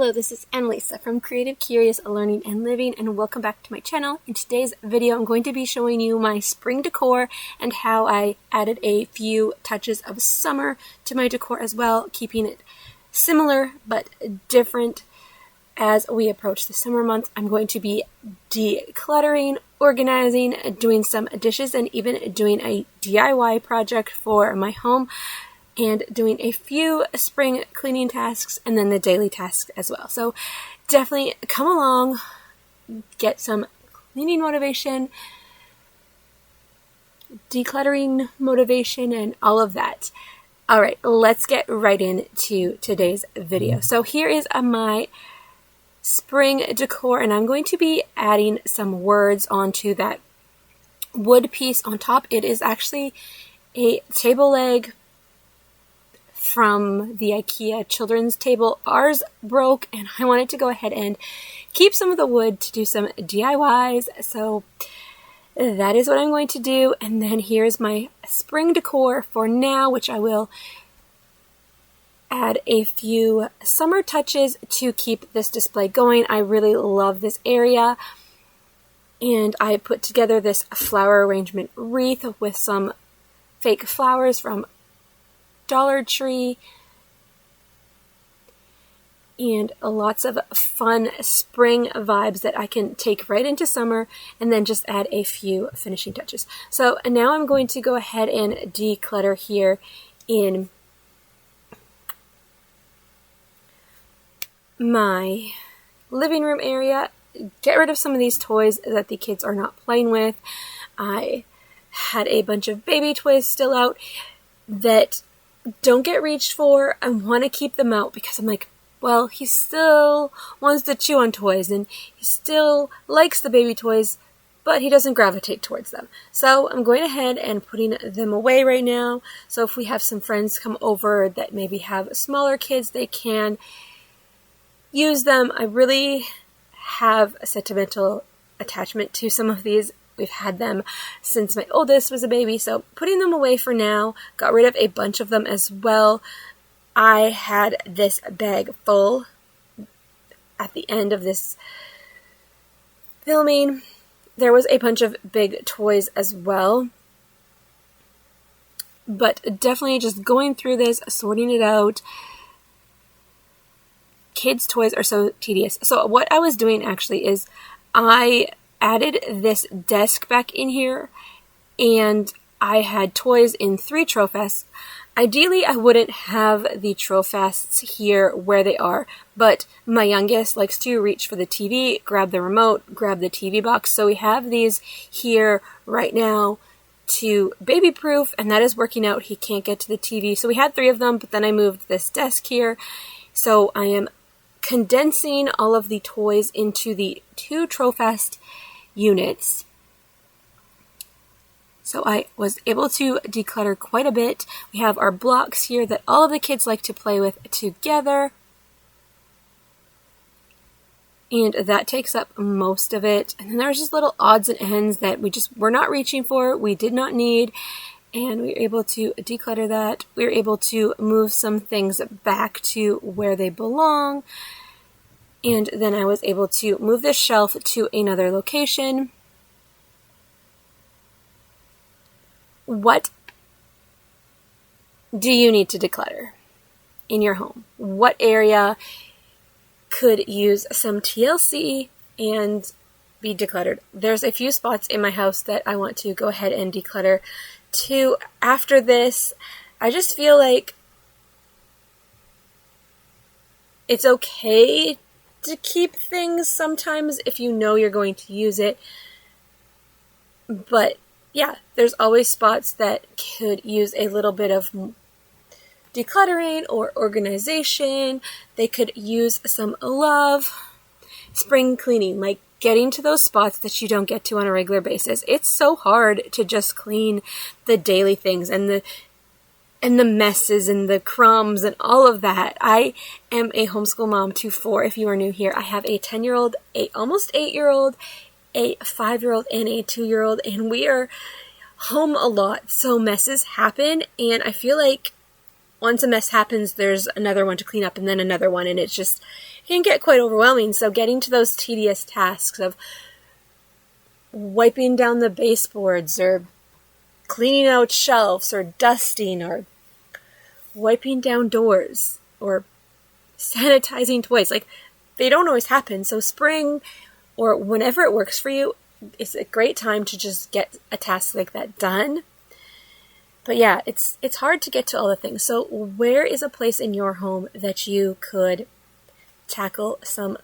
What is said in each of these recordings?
Hello, this is Annalisa from Creative Curious Learning and Living, and welcome back to my channel. In today's video, I'm going to be showing you my spring decor and how I added a few touches of summer to my decor as well, keeping it similar but different as we approach the summer months. I'm going to be decluttering, organizing, doing some dishes, and even doing a DIY project for my home, and doing a few spring cleaning tasks and then the daily tasks as well. So definitely come along, get some cleaning motivation, decluttering motivation, and all of that. All right, let's get right into today's video. So here is my spring decor, and I'm going to be adding some words onto that wood piece on top. It is actually a table leg from the IKEA children's table. Ours broke, and I wanted to go ahead and keep some of the wood to do some DIYs, so that is what I'm going to do. And then here's my spring decor for now, which I will add a few summer touches to keep this display going. I really love this area, and I put together this flower arrangement wreath with some fake flowers from Dollar Tree and lots of fun spring vibes that I can take right into summer and then just add a few finishing touches. So now I'm going to go ahead and declutter here in my living room area. Get rid of some of these toys that the kids are not playing with. I had a bunch of baby toys still out that don't get reached for. I want to keep them out because I'm like, well, he still wants to chew on toys and he still likes the baby toys, but he doesn't gravitate towards them. So I'm going ahead and putting them away right now. So if we have some friends come over that maybe have smaller kids, they can use them. I really have a sentimental attachment to some of these. We've had them since my oldest was a baby, so putting them away for now. Got rid of a bunch of them as well. I had this bag full at the end of this filming. There was a bunch of big toys as well, but definitely just going through this, sorting it out. Kids' toys are so tedious. So what I was doing actually is I added this desk back in here, and I had toys in 3 Trofasts. Ideally, I wouldn't have the Trofasts here where they are, but my youngest likes to reach for the TV, grab the remote, grab the TV box, so we have these here right now to baby-proof, and that is working out. He can't get to the TV, so we had 3 of them, but then I moved this desk here, so I am condensing all of the toys into the 2 Trofast units. So I was able to declutter quite a bit. We have our blocks here that all of the kids like to play with together, and that takes up most of it. And then there's just little odds and ends that we're not reaching for, we did not need, and we were able to declutter that. We were able to move some things back to where they belong. And then I was able to move this shelf to another location. What do you need to declutter in your home? What area could use some TLC and be decluttered? There's a few spots in my house that I want to go ahead and declutter too. After this, I just feel like it's okay to keep things sometimes if you know you're going to use it. But yeah, there's always spots that could use a little bit of decluttering or organization. They could use some love. Spring cleaning, like getting to those spots that you don't get to on a regular basis. It's so hard to just clean the daily things and the messes and the crumbs and all of that. I am a homeschool mom to 4. If you are new here, I have a 10-year-old, a almost 8-year-old, a 5-year-old, and a 2-year-old, and we are home a lot. So messes happen, and I feel like once a mess happens, there's another one to clean up and then another one, and it can get quite overwhelming. So getting to those tedious tasks of wiping down the baseboards or cleaning out shelves or dusting or wiping down doors or sanitizing toys, like, they don't always happen. So spring, or whenever it works for you, it's a great time to just get a task like that done. But yeah, it's hard to get to all the things. So where is a place in your home that you could tackle some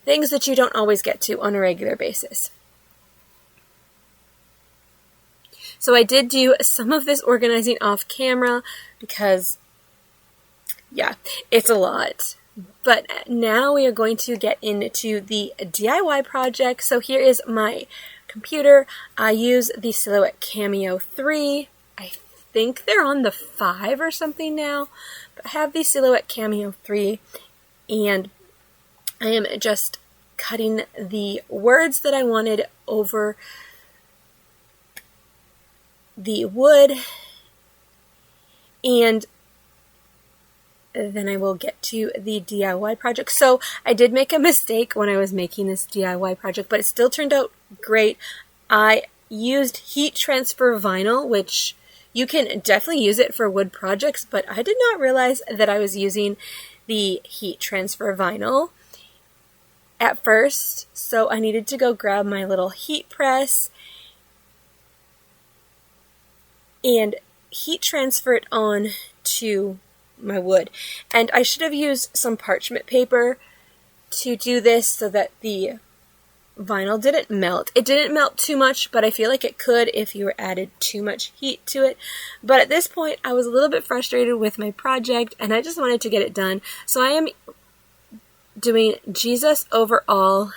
things that you don't always get to on a regular basis? So I did do some of this organizing off camera because, yeah, it's a lot. But now we are going to get into the DIY project. So here is my computer. I use the Silhouette Cameo 3. I think they're on the 5 or something now. But I have the Silhouette Cameo 3, and I am just cutting the words that I wanted over the wood, and then I will get to the DIY project. So I did make a mistake when I was making this DIY project, but it still turned out great. I used heat transfer vinyl, which you can definitely use it for wood projects, but I did not realize that I was using the heat transfer vinyl at first. So I needed to go grab my little heat press and heat transfer it on to my wood. And I should have used some parchment paper to do this so that the vinyl didn't melt. It didn't melt too much, but I feel like it could if you added too much heat to it. But at this point, I was a little bit frustrated with my project, and I just wanted to get it done. So I am doing Jesus Overall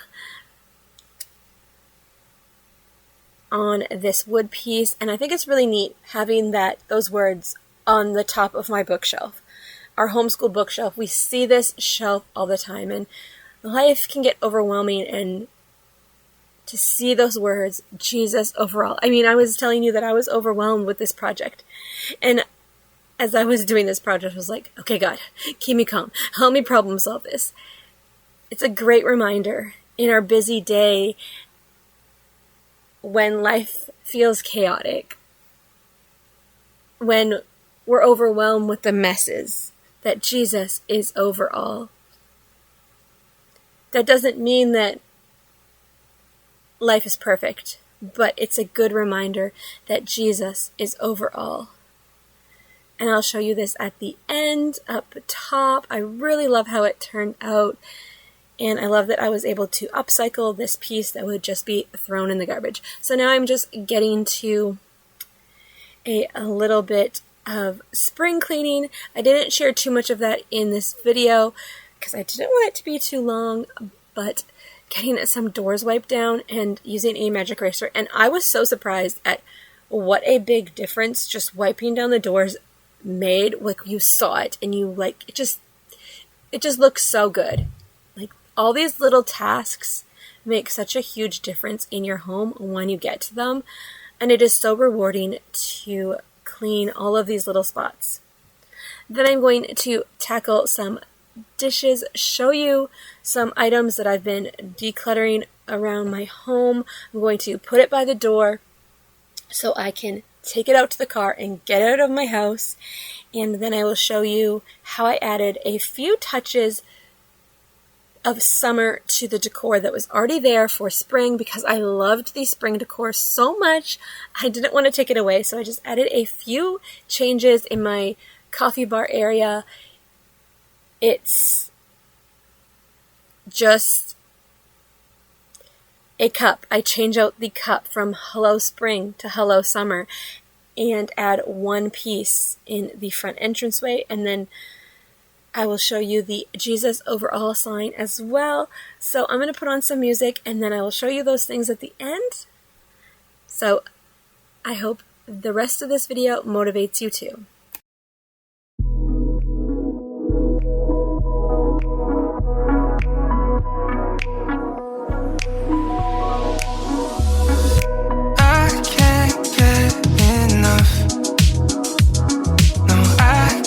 on this wood piece, and I think it's really neat having those words on the top of my bookshelf. Our homeschool bookshelf, we see this shelf all the time, and life can get overwhelming, and to see those words, Jesus Overall. I mean, I was telling you that I was overwhelmed with this project, and as I was doing this project, I was like, okay, God, keep me calm. Help me problem solve this. It's a great reminder in our busy day when life feels chaotic, when we're overwhelmed with the messes, that Jesus is over all. That doesn't mean that life is perfect, but it's a good reminder that Jesus is over all. And I'll show you this at the end, up top. I really love how it turned out. And I love that I was able to upcycle this piece that would just be thrown in the garbage. So now I'm just getting to a little bit of spring cleaning. I didn't share too much of that in this video because I didn't want it to be too long, but getting some doors wiped down and using a magic eraser. And I was so surprised at what a big difference just wiping down the doors made. Like, you saw it and you it just looks so good. Like, all these little tasks make such a huge difference in your home when you get to them. And it is so rewarding to clean all of these little spots. Then I'm going to tackle some dishes, show you some items that I've been decluttering around my home. I'm going to put it by the door so I can take it out to the car and get it out of my house. And then I will show you how I added a few touches of summer to the decor that was already there for spring, because I loved the spring decor so much. I didn't want to take it away, so I just added a few changes in my coffee bar area. It's just a cup. I change out the cup from Hello Spring to Hello Summer and add one piece in the front entranceway, and then I will show you the Jesus Overall sign as well. So I'm going to put on some music and then I will show you those things at the end. So I hope the rest of this video motivates you too. I can't get enough. No, I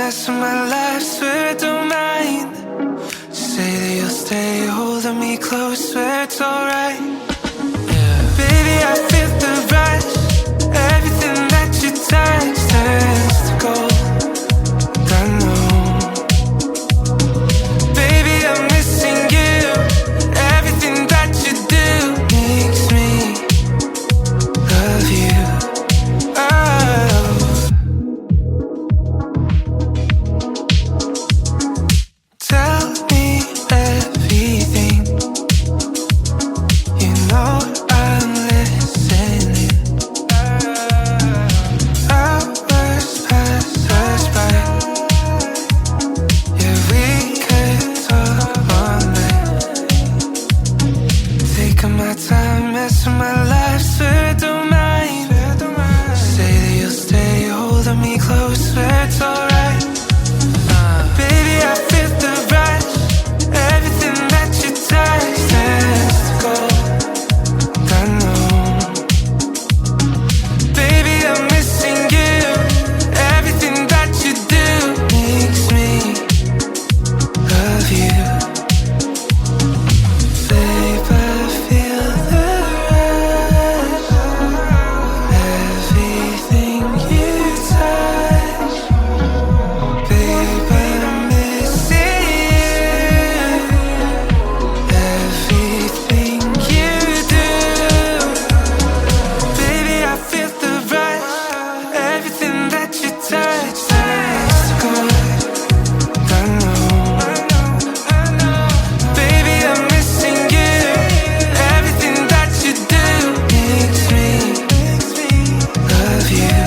mess of my life, swear I don't mind. Say that you'll stay holding me close, swear it's alright. Baby, I feel the rush. Everything that you touch turns to gold. I know. Baby, I'm missing you. Everything that you do makes me love you. Oh. Tell me everything. You know I'm listening. Hours pass us by. Yeah, we could talk all night. Taking my time, messing my life, swear I don't mind. Say that you'll stay holding me close, swear it's alright. Baby, I feel the rush. Everything that you touch turns to gold. I know. Baby, I'm missing you. Everything that you do makes me love you. Babe, I feel the rush. Everything you touch. Babe, I'm missing you. Everything you do. Baby, I feel the rush. Everything that you touch turns to gold. I know. Baby, I'm missing you. Everything that you do makes me love you.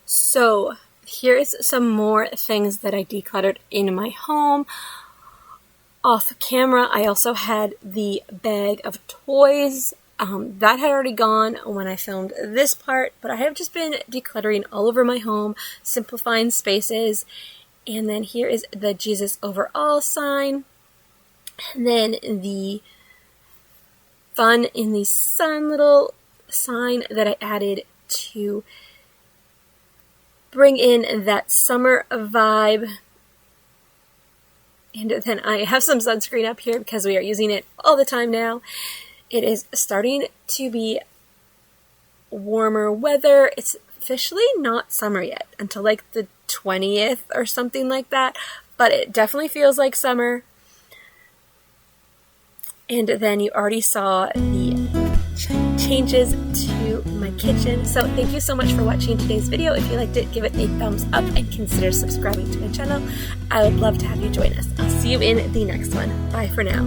So here's some more things that I decluttered in my home. Off camera, I also had the bag of toys. That had already gone when I filmed this part, but I have just been decluttering all over my home, simplifying spaces. And then here is the Jesus Overall sign. And then the Fun in the Sun little sign that I added to bring in that summer vibe. And then I have some sunscreen up here because we are using it all the time now. It is starting to be warmer weather. It's officially not summer yet until like the 20th or something like that, but it definitely feels like summer. And then you already saw the changes to my kitchen. So thank you so much for watching today's video. If you liked it, give it a thumbs up and consider subscribing to my channel. I would love to have you join us. I'll see you in the next one. Bye for now.